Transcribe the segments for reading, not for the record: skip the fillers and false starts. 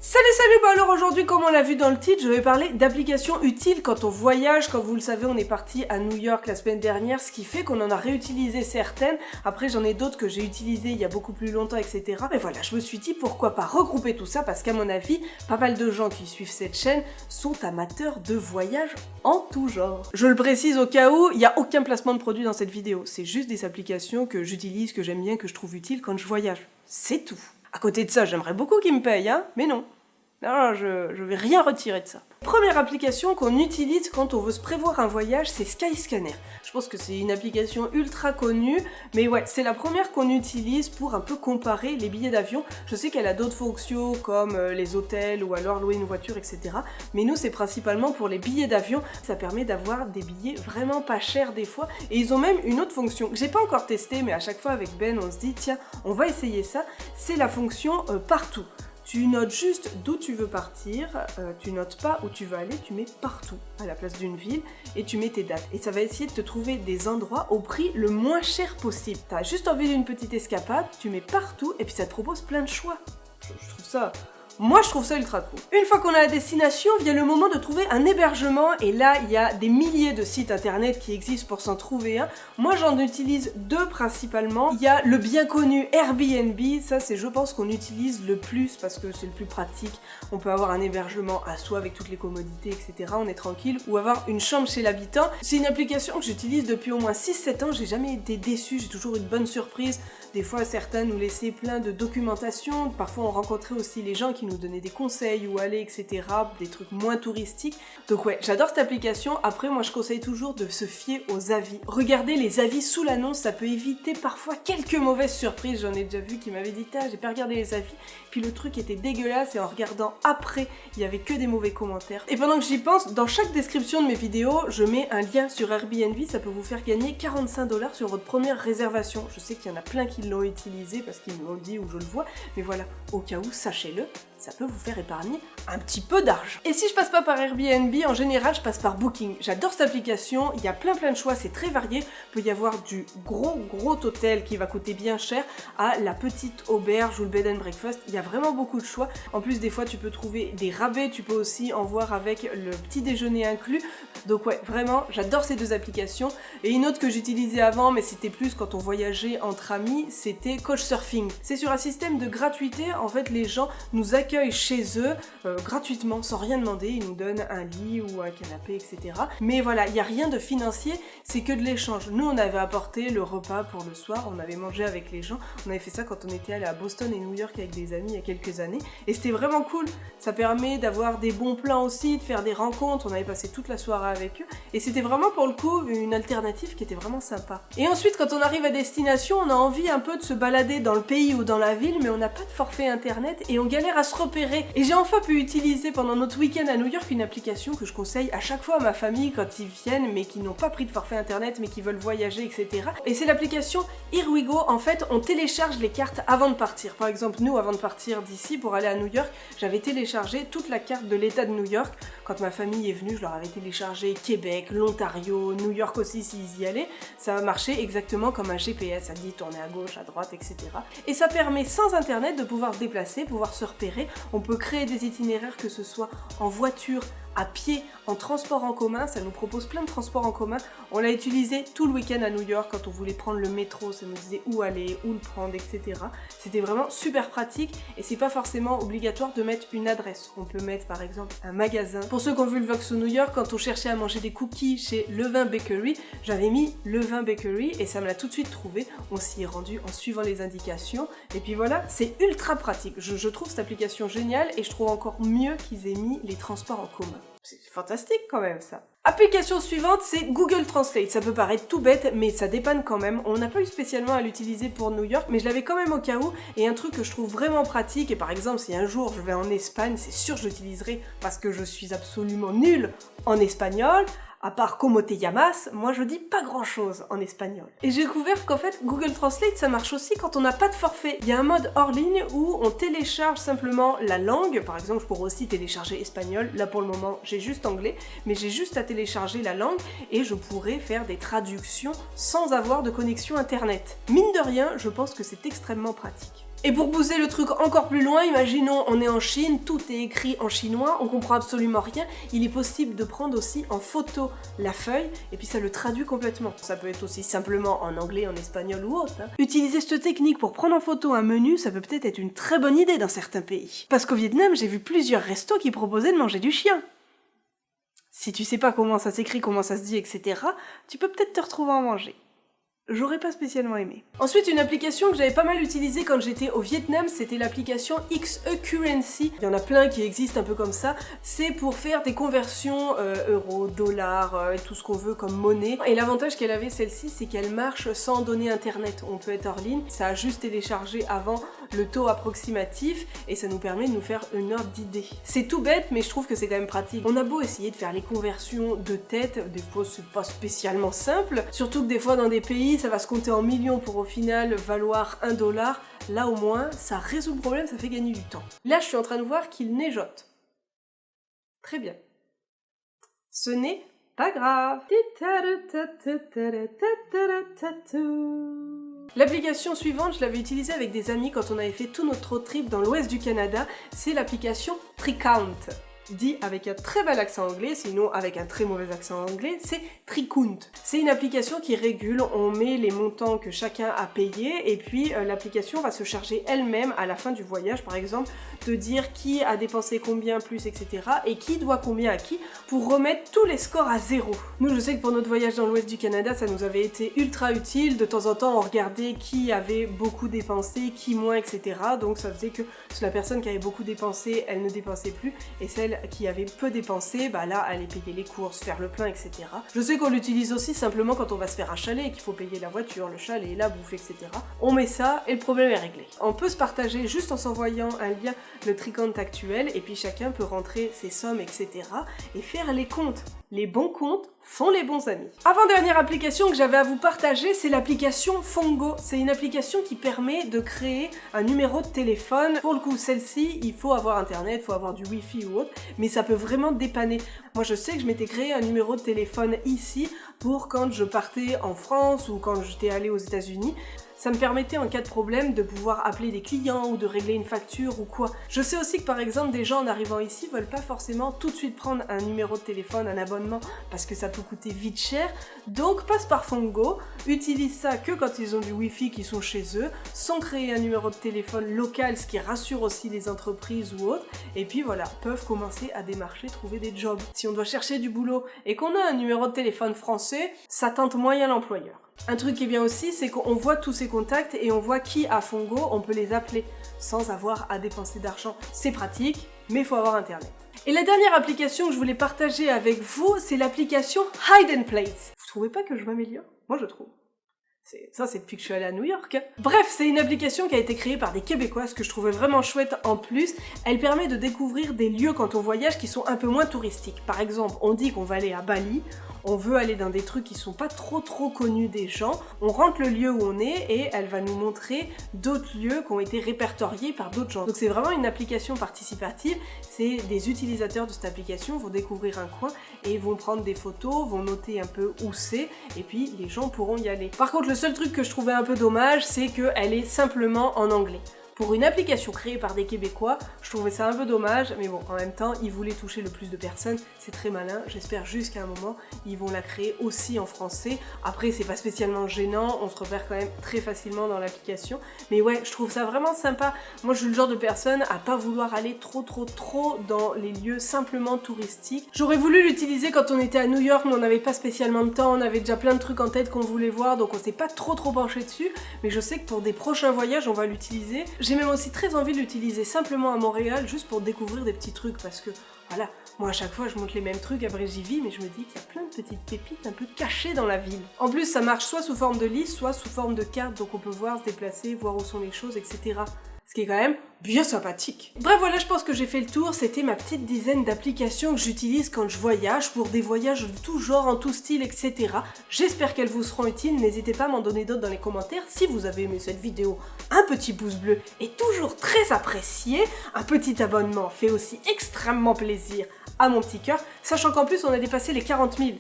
Salut, bah alors aujourd'hui, comme on l'a vu dans le titre, je vais parler d'applications utiles quand on voyage. Comme vous le savez, on est parti à New York la semaine dernière, ce qui fait qu'on en a réutilisé certaines. Après, j'en ai d'autres que j'ai utilisées il y a beaucoup plus longtemps, etc. Mais voilà, je me suis dit pourquoi pas regrouper tout ça, parce qu'à mon avis, pas mal de gens qui suivent cette chaîne sont amateurs de voyage en tout genre. Je le précise au cas où, il n'y a aucun placement de produit dans cette vidéo. C'est juste des applications que j'utilise, que j'aime bien, que je trouve utiles quand je voyage. C'est tout. À côté de ça, j'aimerais beaucoup qu'ils me payent, hein, mais non. Non, je vais rien retirer de ça. Première application qu'on utilise quand on veut se prévoir un voyage, c'est Skyscanner. Je pense que c'est une application ultra connue, mais ouais, c'est la première qu'on utilise pour un peu comparer les billets d'avion. Je sais qu'elle a d'autres fonctions comme les hôtels ou alors louer une voiture, etc. Mais nous, c'est principalement pour les billets d'avion. Ça permet d'avoir des billets vraiment pas chers des fois. Et ils ont même une autre fonction que j'ai pas encore testée, mais à chaque fois avec Ben, on se dit tiens, on va essayer ça. C'est la fonction partout. Tu notes juste d'où tu veux partir, tu notes pas où tu veux aller, tu mets partout à la place d'une ville et tu mets tes dates. Et ça va essayer de te trouver des endroits au prix le moins cher possible. T'as juste envie d'une petite escapade, tu mets partout et puis ça te propose plein de choix. Je trouve ça... Moi, je trouve ça ultra cool. Une fois qu'on a la destination, vient le moment de trouver un hébergement. Et là, il y a des milliers de sites internet qui existent pour s'en trouver un. Moi, j'en utilise deux principalement. Il y a le bien connu Airbnb. Ça, c'est, je pense, qu'on utilise le plus parce que c'est le plus pratique. On peut avoir un hébergement à soi avec toutes les commodités, etc. On est tranquille. Ou avoir une chambre chez l'habitant. C'est une application que j'utilise depuis au moins 6-7 ans. J'ai jamais été déçue. J'ai toujours une bonne surprise. Des fois, certains nous laissaient plein de documentation. Parfois, on rencontrait aussi les gens qui nous donner des conseils où aller, etc. Des trucs moins touristiques. Donc ouais, j'adore cette application. Après, moi, je conseille toujours de se fier aux avis. Regardez les avis sous l'annonce, ça peut éviter parfois quelques mauvaises surprises. J'en ai déjà vu qui m'avaient dit « Ah, j'ai pas regardé les avis ». Puis le truc était dégueulasse et en regardant après, il y avait que des mauvais commentaires. Et pendant que j'y pense, dans chaque description de mes vidéos, je mets un lien sur Airbnb. Ça peut vous faire gagner 45 $ sur votre première réservation. Je sais qu'il y en a plein qui l'ont utilisé parce qu'ils me l'ont dit ou je le vois. Mais voilà, au cas où, sachez-le. Ça peut vous faire épargner un petit peu d'argent. Et si je passe pas par Airbnb, en général, je passe par Booking. J'adore cette application, il y a plein de choix, c'est très varié. Il peut y avoir du gros hôtel qui va coûter bien cher à la petite auberge ou le bed and breakfast. Il y a vraiment beaucoup de choix. En plus, des fois, tu peux trouver des rabais, tu peux aussi en voir avec le petit déjeuner inclus. Donc ouais, vraiment, j'adore ces deux applications. Et une autre que j'utilisais avant, mais c'était plus quand on voyageait entre amis, c'était Couchsurfing. C'est sur un système de gratuité, en fait, les gens nous accueillent chez eux gratuitement, sans rien demander, ils nous donnent un lit ou un canapé, etc. Mais voilà, il n'y a rien de financier, c'est que de l'échange. Nous, on avait apporté le repas pour le soir, on avait mangé avec les gens, on avait fait ça quand on était allé à Boston et New York avec des amis il y a quelques années, et c'était vraiment cool. Ça permet d'avoir des bons plans aussi, de faire des rencontres, on avait passé toute la soirée avec eux, et c'était vraiment pour le coup une alternative qui était vraiment sympa. Et ensuite, quand on arrive à destination, on a envie un peu de se balader dans le pays ou dans la ville, mais on n'a pas de forfait internet et on galère à se repérer. Et j'ai enfin pu utiliser pendant notre week-end à New York une application que je conseille à chaque fois à ma famille quand ils viennent mais qui n'ont pas pris de forfait internet mais qui veulent voyager, etc. Et c'est l'application Here We Go. En fait, on télécharge les cartes avant de partir. Par exemple, nous, avant de partir d'ici pour aller à New York, j'avais téléchargé toute la carte de l'état de New York. Quand ma famille est venue, je leur avais téléchargé Québec, l'Ontario, New York aussi s'ils y allaient. Ça a marché exactement comme un GPS, ça dit tourner à gauche, à droite, etc. Et ça permet sans internet de pouvoir se déplacer, pouvoir se repérer. On peut créer des itinéraires, que ce soit en voiture, à pied, en transport en commun, ça nous propose plein de transports en commun. On l'a utilisé tout le week-end à New York quand on voulait prendre le métro, ça nous disait où aller, où le prendre, etc. C'était vraiment super pratique et c'est pas forcément obligatoire de mettre une adresse. On peut mettre par exemple un magasin. Pour ceux qui ont vu le vlog sur New York, quand on cherchait à manger des cookies chez Levain Bakery, j'avais mis Levain Bakery et ça me l'a tout de suite trouvé. On s'y est rendu en suivant les indications et puis voilà, c'est ultra pratique. Je trouve cette application géniale et je trouve encore mieux qu'ils aient mis les transports en commun. C'est fantastique quand même ça. Application suivante, c'est Google Translate. Ça peut paraître tout bête, mais ça dépanne quand même. On n'a pas eu spécialement à l'utiliser pour New York, mais je l'avais quand même au cas où. Et un truc que je trouve vraiment pratique, et par exemple, si un jour je vais en Espagne, c'est sûr que je l'utiliserai parce que je suis absolument nulle en espagnol. À part como te llamas, moi je dis pas grand chose en espagnol. Et j'ai découvert qu'en fait Google Translate ça marche aussi quand on n'a pas de forfait. Il y a un mode hors ligne où on télécharge simplement la langue. Par exemple, je pourrais aussi télécharger espagnol. Là pour le moment j'ai juste anglais, mais j'ai juste à télécharger la langue et je pourrais faire des traductions sans avoir de connexion internet. Mine de rien, je pense que c'est extrêmement pratique. Et pour pousser le truc encore plus loin, imaginons on est en Chine, tout est écrit en chinois, on comprend absolument rien, il est possible de prendre aussi en photo la feuille et puis ça le traduit complètement. Ça peut être aussi simplement en anglais, en espagnol ou autre. Utiliser cette technique pour prendre en photo un menu, ça peut peut-être être une très bonne idée dans certains pays. Parce qu'au Vietnam, j'ai vu plusieurs restos qui proposaient de manger du chien. Si tu sais pas comment ça s'écrit, comment ça se dit, etc., tu peux peut-être te retrouver à en manger. J'aurais pas spécialement aimé. Ensuite, une application que j'avais pas mal utilisée quand j'étais au Vietnam, c'était l'application XE Currency. Il y en a plein qui existent un peu comme ça. C'est pour faire des conversions euros, dollars, et tout ce qu'on veut comme monnaie. Et l'avantage qu'elle avait celle-ci, c'est qu'elle marche sans données internet. On peut être hors ligne, ça a juste téléchargé avant le taux approximatif et ça nous permet de nous faire une ordre d'idée. C'est tout bête, mais je trouve que c'est quand même pratique. On a beau essayer de faire les conversions de tête, des fois c'est pas spécialement simple, surtout que des fois dans des pays, ça va se compter en millions pour au final valoir $1. Là au moins, ça résout le problème, ça fait gagner du temps. Là, je suis en train de voir qu'il neigeote. Très bien. Ce n'est pas grave. L'application suivante, je l'avais utilisée avec des amis quand on avait fait tout notre road trip dans l'ouest du Canada, c'est l'application Tricount. Dit avec un très bel accent anglais, sinon avec un très mauvais accent anglais, c'est Tricount. C'est une application qui régule, on met les montants que chacun a payés et puis l'application va se charger elle-même à la fin du voyage, par exemple, de dire qui a dépensé combien plus, etc. et qui doit combien à qui pour remettre tous les scores à zéro. Nous, je sais que pour notre voyage dans l'ouest du Canada, ça nous avait été ultra utile. De temps en temps, on regardait qui avait beaucoup dépensé, qui moins, etc. Donc ça faisait que la personne qui avait beaucoup dépensé, elle ne dépensait plus et celle qui avait peu dépensé, bah là, aller payer les courses, faire le plein, etc. Je sais qu'on l'utilise aussi simplement quand on va se faire un chalet et qu'il faut payer la voiture, le chalet, la bouffe, etc. On met ça et le problème est réglé. On peut se partager juste en s'envoyant un lien, le Tricount actuel, et puis chacun peut rentrer ses sommes, etc. et faire les comptes. Les bons comptes font les bons amis. Avant-dernière application que j'avais à vous partager, c'est l'application Fongo. C'est une application qui permet de créer un numéro de téléphone. Pour le coup, celle-ci, il faut avoir internet, il faut avoir du wifi ou autre, mais ça peut vraiment dépanner. Moi, je sais que je m'étais créé un numéro de téléphone ici pour quand je partais en France ou quand j'étais allée aux États-Unis. Ça me permettait en cas de problème de pouvoir appeler des clients ou de régler une facture ou quoi. Je sais aussi que par exemple des gens en arrivant ici veulent pas forcément tout de suite prendre un numéro de téléphone, un abonnement parce que ça peut coûter vite cher. Donc passe par Fongo, utilise ça que quand ils ont du wifi qui sont chez eux, sans créer un numéro de téléphone local, ce qui rassure aussi les entreprises ou autres. Et puis voilà, peuvent commencer à démarcher, trouver des jobs. Si on doit chercher du boulot et qu'on a un numéro de téléphone français, ça tente moyen l'employeur. Un truc qui est bien aussi, c'est qu'on voit tous ces contacts et on voit qui a Fongo, on peut les appeler sans avoir à dépenser d'argent. C'est pratique, mais il faut avoir internet. Et la dernière application que je voulais partager avec vous, c'est l'application Hide and Place. Vous trouvez pas que je m'améliore? Moi je trouve. Ça, c'est depuis que je suis allée à New York. Bref, c'est une application qui a été créée par des Québécois, ce que je trouvais vraiment chouette en plus. Elle permet de découvrir des lieux quand on voyage qui sont un peu moins touristiques. Par exemple, on dit qu'on va aller à Bali, on veut aller dans des trucs qui sont pas trop connus des gens, on rentre le lieu où on est et elle va nous montrer d'autres lieux qui ont été répertoriés par d'autres gens. Donc c'est vraiment une application participative, c'est des utilisateurs de cette application vont découvrir un coin et vont prendre des photos, vont noter un peu où c'est et puis les gens pourront y aller. Par contre, le seul truc que je trouvais un peu dommage, c'est qu'elle est simplement en anglais. Pour une application créée par des Québécois, je trouvais ça un peu dommage, mais bon, en même temps, ils voulaient toucher le plus de personnes, c'est très malin, j'espère juste qu'à un moment, ils vont la créer aussi en français. Après, c'est pas spécialement gênant, on se repère quand même très facilement dans l'application, mais ouais, je trouve ça vraiment sympa. Moi, je suis le genre de personne à pas vouloir aller trop dans les lieux simplement touristiques. J'aurais voulu l'utiliser quand on était à New York, mais on n'avait pas spécialement de temps, on avait déjà plein de trucs en tête qu'on voulait voir, donc on s'est pas trop penché dessus, mais je sais que pour des prochains voyages, on va l'utiliser. J'ai même aussi très envie de l'utiliser simplement à Montréal, juste pour découvrir des petits trucs, parce que voilà, moi à chaque fois je monte les mêmes trucs, après j'y vis, mais je me dis qu'il y a plein de petites pépites un peu cachées dans la ville. En plus ça marche soit sous forme de liste, soit sous forme de carte, donc on peut voir, se déplacer, voir où sont les choses, etc. Ce qui est quand même bien sympathique. Bref, voilà, je pense que j'ai fait le tour. C'était ma petite dizaine d'applications que j'utilise quand je voyage, pour des voyages de tout genre, en tout style, etc. J'espère qu'elles vous seront utiles. N'hésitez pas à m'en donner d'autres dans les commentaires. Si vous avez aimé cette vidéo, un petit pouce bleu est toujours très apprécié. Un petit abonnement fait aussi extrêmement plaisir à mon petit cœur, sachant qu'en plus on a dépassé les 40 000.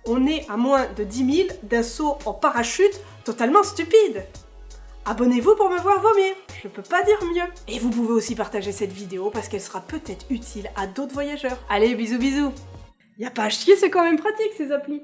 On est à moins de 10 000 d'un saut en parachute totalement stupide. Abonnez-vous pour me voir vomir, je peux pas dire mieux. Et vous pouvez aussi partager cette vidéo parce qu'elle sera peut-être utile à d'autres voyageurs. Allez, bisous bisous. Y a pas à chier, c'est quand même pratique ces applis.